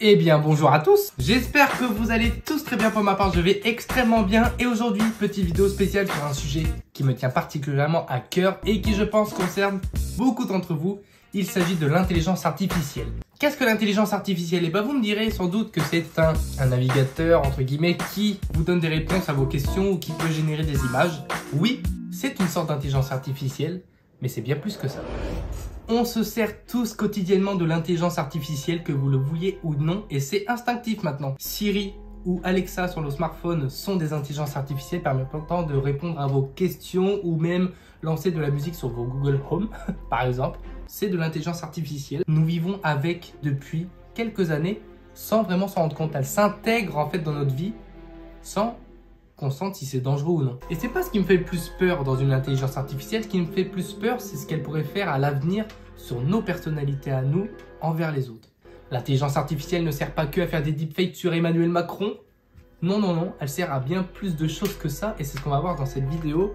Eh bien bonjour à tous, j'espère que vous allez tous très bien. Pour ma part je vais extrêmement bien et aujourd'hui petite vidéo spéciale sur un sujet qui me tient particulièrement à cœur et qui je pense concerne beaucoup d'entre vous. Il s'agit de l'intelligence artificielle. Qu'est-ce que l'intelligence artificielle? Et bien vous me direz sans doute que c'est un navigateur entre guillemets qui vous donne des réponses à vos questions ou qui peut générer des images. Oui, c'est une sorte d'intelligence artificielle, mais c'est bien plus que ça. On se sert tous quotidiennement de l'intelligence artificielle, que vous le vouliez ou non, et c'est instinctif maintenant. Siri ou Alexa sur nos smartphones sont des intelligences artificielles permettant de répondre à vos questions ou même lancer de la musique sur vos Google Home, par exemple. C'est de l'intelligence artificielle. Nous vivons avec depuis quelques années sans vraiment s'en rendre compte. Elle s'intègre en fait dans notre vie sans qu'on sente si c'est dangereux ou non. Et c'est pas ce qui me fait le plus peur dans une intelligence artificielle. Ce qui me fait plus peur, c'est ce qu'elle pourrait faire à l'avenir sur nos personnalités à nous envers les autres. L'intelligence artificielle ne sert pas que à faire des deepfakes sur Emmanuel Macron. Non, non, non, elle sert à bien plus de choses que ça et c'est ce qu'on va voir dans cette vidéo.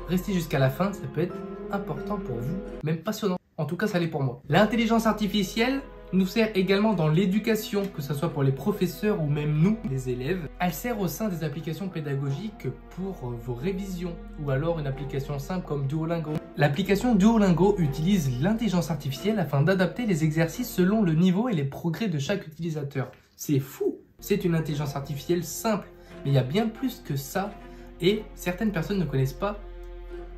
Restez jusqu'à la fin, ça peut être important pour vous, même passionnant. En tout cas, ça l'est pour moi. L'intelligence artificielle nous sert également dans l'éducation, que ce soit pour les professeurs ou même nous, les élèves. Elle sert au sein des applications pédagogiques pour vos révisions ou alors une application simple comme Duolingo. L'application Duolingo utilise l'intelligence artificielle afin d'adapter les exercices selon le niveau et les progrès de chaque utilisateur. C'est fou! C'est une intelligence artificielle simple, mais il y a bien plus que ça et certaines personnes ne connaissent pas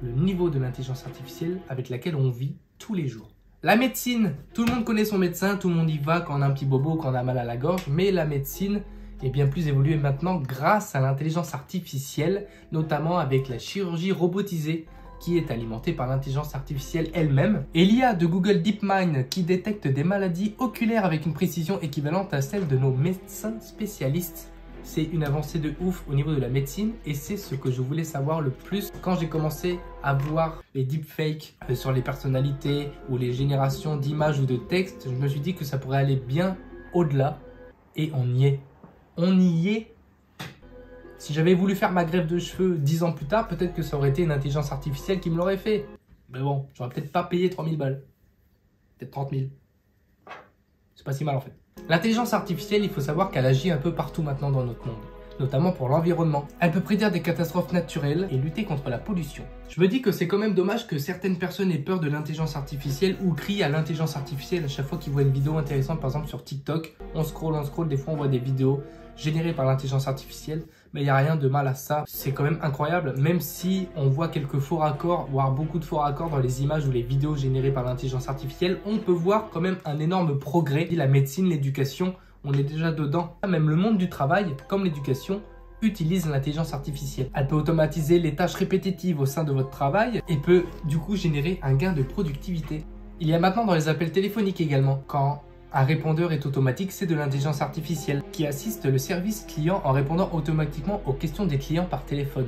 le niveau de l'intelligence artificielle avec laquelle on vit tous les jours. La médecine, tout le monde connaît son médecin, tout le monde y va quand on a un petit bobo, quand on a mal à la gorge, mais la médecine est bien plus évoluée maintenant grâce à l'intelligence artificielle, notamment avec la chirurgie robotisée qui est alimentée par l'intelligence artificielle elle-même. Et l'IA de Google DeepMind qui détecte des maladies oculaires avec une précision équivalente à celle de nos médecins spécialistes. C'est une avancée de ouf au niveau de la médecine et c'est ce que je voulais savoir le plus quand j'ai commencé à voir les deepfakes sur les personnalités ou les générations d'images ou de textes. Je me suis dit que ça pourrait aller bien au-delà et on y est. On y est. Si j'avais voulu faire ma greffe de cheveux 10 ans plus tard, peut-être que ça aurait été une intelligence artificielle qui me l'aurait fait. Mais bon, j'aurais peut-être pas payé 3000 balles. Peut-être 30 000. C'est pas si mal en fait. L'intelligence artificielle, il faut savoir qu'elle agit un peu partout maintenant dans notre monde, notamment pour l'environnement. Elle peut prédire des catastrophes naturelles et lutter contre la pollution. Je me dis que c'est quand même dommage que certaines personnes aient peur de l'intelligence artificielle ou crient à l'intelligence artificielle à chaque fois qu'ils voient une vidéo intéressante, par exemple sur TikTok. On scroll, des fois on voit des vidéos générées par l'intelligence artificielle, mais il n'y a rien de mal à ça. C'est quand même incroyable, même si on voit quelques faux raccords, voire beaucoup de faux raccords dans les images ou les vidéos générées par l'intelligence artificielle, on peut voir quand même un énorme progrès. La médecine, l'éducation, on est déjà dedans. Même le monde du travail, comme l'éducation, utilise l'intelligence artificielle. Elle peut automatiser les tâches répétitives au sein de votre travail et peut du coup générer un gain de productivité. Il y a maintenant dans les appels téléphoniques également, quand un répondeur est automatique, c'est de l'intelligence artificielle qui assiste le service client en répondant automatiquement aux questions des clients par téléphone.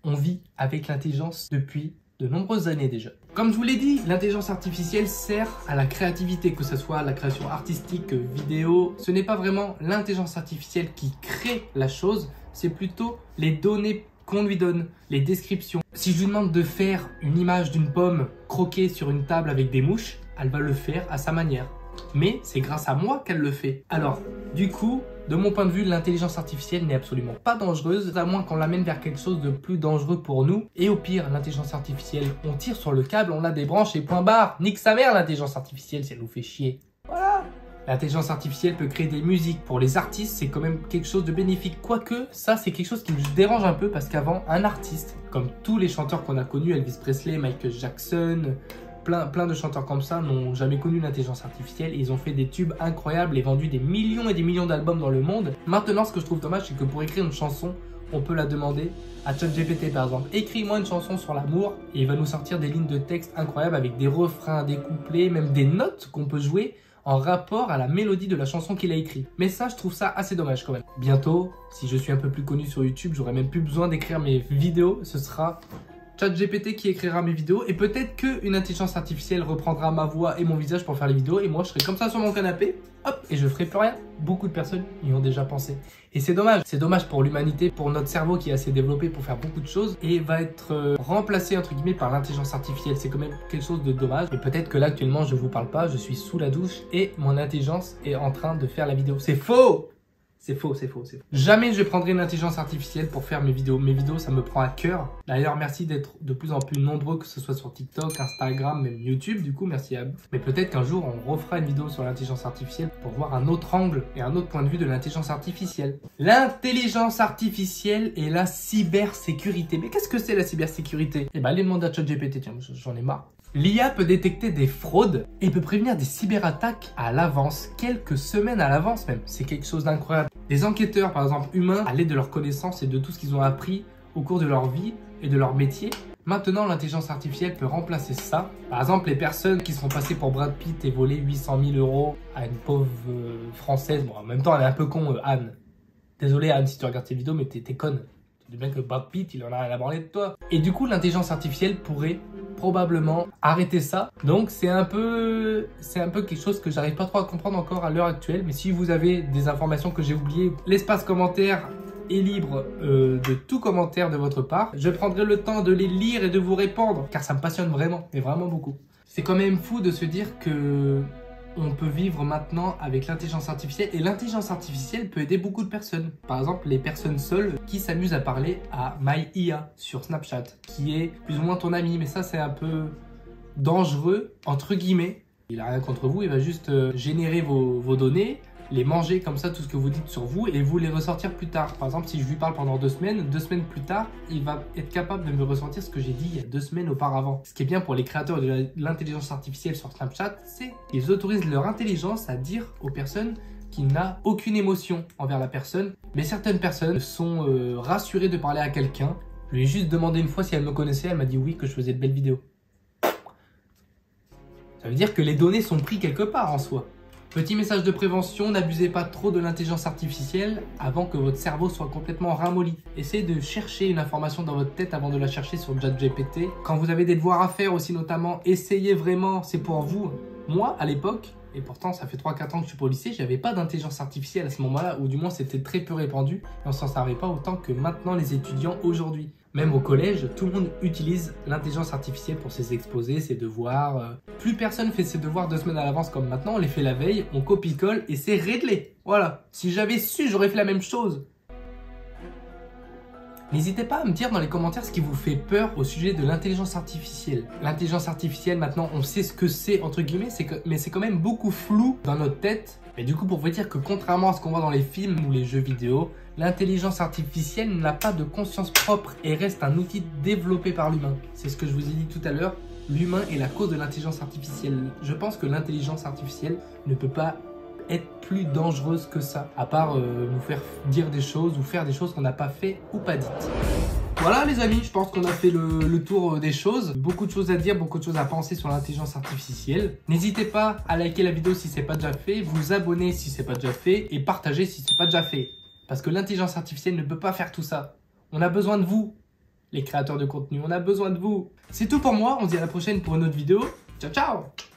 On vit avec l'intelligence depuis de nombreuses années déjà. Comme je vous l'ai dit, l'intelligence artificielle sert à la créativité, que ce soit la création artistique, vidéo. Ce n'est pas vraiment l'intelligence artificielle qui crée la chose, c'est plutôt les données qu'on lui donne, les descriptions. Si je lui demande de faire une image d'une pomme croquée sur une table avec des mouches, elle va le faire à sa manière. Mais c'est grâce à moi qu'elle le fait. Alors, du coup, de mon point de vue, l'intelligence artificielle n'est absolument pas dangereuse, à moins qu'on l'amène vers quelque chose de plus dangereux pour nous. Et au pire, l'intelligence artificielle, on tire sur le câble, on la débranche et point barre. Nique sa mère l'intelligence artificielle si elle nous fait chier. Voilà. L'intelligence artificielle peut créer des musiques. Pour les artistes, c'est quand même quelque chose de bénéfique. Quoique, ça c'est quelque chose qui me dérange un peu parce qu'avant, un artiste, comme tous les chanteurs qu'on a connus, Elvis Presley, Michael Jackson, plein de chanteurs comme ça n'ont jamais connu l'intelligence artificielle et ils ont fait des tubes incroyables et vendu des millions et des millions d'albums dans le monde. Maintenant, ce que je trouve dommage, c'est que pour écrire une chanson, on peut la demander à ChatGPT par exemple. Écris-moi une chanson sur l'amour et il va nous sortir des lignes de texte incroyables avec des refrains, des couplets, même des notes qu'on peut jouer en rapport à la mélodie de la chanson qu'il a écrite. Mais ça, je trouve ça assez dommage quand même. Bientôt, si je suis un peu plus connu sur YouTube, j'aurai même plus besoin d'écrire mes vidéos. Ce sera ChatGPT qui écrira mes vidéos et peut-être qu'une intelligence artificielle reprendra ma voix et mon visage pour faire les vidéos et moi je serai comme ça sur mon canapé hop, et je ferai plus rien. Beaucoup de personnes y ont déjà pensé. Et c'est dommage. C'est dommage pour l'humanité, pour notre cerveau qui est assez développé pour faire beaucoup de choses et va être remplacé entre guillemets par l'intelligence artificielle. C'est quand même quelque chose de dommage. Et peut-être que là actuellement je vous parle pas, je suis sous la douche et mon intelligence est en train de faire la vidéo. C'est faux! C'est faux, c'est faux, c'est faux. Jamais je prendrai une intelligence artificielle pour faire mes vidéos. Mes vidéos, ça me prend à cœur. D'ailleurs, merci d'être de plus en plus nombreux, que ce soit sur TikTok, Instagram, même YouTube. Du coup, merci à vous. Mais peut-être qu'un jour, on refera une vidéo sur l'intelligence artificielle pour voir un autre angle et un autre point de vue de l'intelligence artificielle. L'intelligence artificielle et la cybersécurité. Mais qu'est-ce que c'est la cybersécurité? Eh ben, allez demander à ChatGPT, tiens, j'en ai marre. L'IA peut détecter des fraudes et peut prévenir des cyberattaques à l'avance, quelques semaines à l'avance même. C'est quelque chose d'incroyable. Les enquêteurs, par exemple humains, à l'aide de leurs connaissances et de tout ce qu'ils ont appris au cours de leur vie et de leur métier, maintenant l'intelligence artificielle peut remplacer ça. Par exemple, les personnes qui seront passées pour Brad Pitt et voler 800 000 € à une pauvre française. Bon, en même temps, elle est un peu con, Anne. Désolé Anne si tu regardes ces vidéos, mais t'es conne. Tu dis bien que Brad Pitt, il en a rien à branler de toi. Et du coup, l'intelligence artificielle pourrait probablement arrêter ça. Donc c'est un peu quelque chose que j'arrive pas trop à comprendre encore à l'heure actuelle. Mais si vous avez des informations que j'ai oubliées, l'espace commentaire est libre de tout commentaire de votre part. Je prendrai le temps de les lire et de vous répondre car ça me passionne vraiment, mais vraiment beaucoup. C'est quand même fou de se dire que on peut vivre maintenant avec l'intelligence artificielle et l'intelligence artificielle peut aider beaucoup de personnes. Par exemple, les personnes seules qui s'amusent à parler à MyIA sur Snapchat, qui est plus ou moins ton ami, mais ça c'est un peu dangereux, entre guillemets. Il n'a rien contre vous, il va juste générer vos données, les manger comme ça, tout ce que vous dites sur vous et vous les ressortir plus tard. Par exemple, si je lui parle pendant 2 semaines, 2 semaines plus tard, il va être capable de me ressortir ce que j'ai dit il y a 2 semaines auparavant. Ce qui est bien pour les créateurs de l'intelligence artificielle sur Snapchat, c'est qu'ils autorisent leur intelligence à dire aux personnes qu'il n'a aucune émotion envers la personne. Mais certaines personnes sont rassurées de parler à quelqu'un. Je lui ai juste demandé une fois si elle me connaissait, elle m'a dit oui, que je faisais de belles vidéos. Ça veut dire que les données sont prises quelque part en soi. Petit message de prévention, n'abusez pas trop de l'intelligence artificielle avant que votre cerveau soit complètement ramolli. Essayez de chercher une information dans votre tête avant de la chercher sur ChatGPT. Quand vous avez des devoirs à faire aussi notamment, essayez vraiment, c'est pour vous. Moi, à l'époque, et pourtant ça fait 3-4 ans que je suis pas au lycée, j'avais pas d'intelligence artificielle à ce moment-là, ou du moins c'était très peu répandu, et on s'en servait pas autant que maintenant les étudiants aujourd'hui. Même au collège, tout le monde utilise l'intelligence artificielle pour ses exposés, ses devoirs. Plus personne fait ses devoirs 2 semaines à l'avance comme maintenant, on les fait la veille, on copie-colle et c'est réglé. Voilà, si j'avais su, j'aurais fait la même chose. N'hésitez pas à me dire dans les commentaires ce qui vous fait peur au sujet de l'intelligence artificielle. L'intelligence artificielle, maintenant, on sait ce que c'est, entre guillemets, mais c'est quand même beaucoup flou dans notre tête. Et du coup, pour vous dire que contrairement à ce qu'on voit dans les films ou les jeux vidéo, l'intelligence artificielle n'a pas de conscience propre et reste un outil développé par l'humain. C'est ce que je vous ai dit tout à l'heure, l'humain est la cause de l'intelligence artificielle. Je pense que l'intelligence artificielle ne peut pas être plus dangereuse que ça, à part nous faire dire des choses ou faire des choses qu'on n'a pas fait ou pas dites. Voilà les amis, je pense qu'on a fait le tour des choses. Beaucoup de choses à dire, beaucoup de choses à penser sur l'intelligence artificielle. N'hésitez pas à liker la vidéo si ce n'est pas déjà fait, vous abonner si ce n'est pas déjà fait et partager si ce n'est pas déjà fait. Parce que l'intelligence artificielle ne peut pas faire tout ça. On a besoin de vous, les créateurs de contenu, on a besoin de vous. C'est tout pour moi, on se dit à la prochaine pour une autre vidéo. Ciao ciao!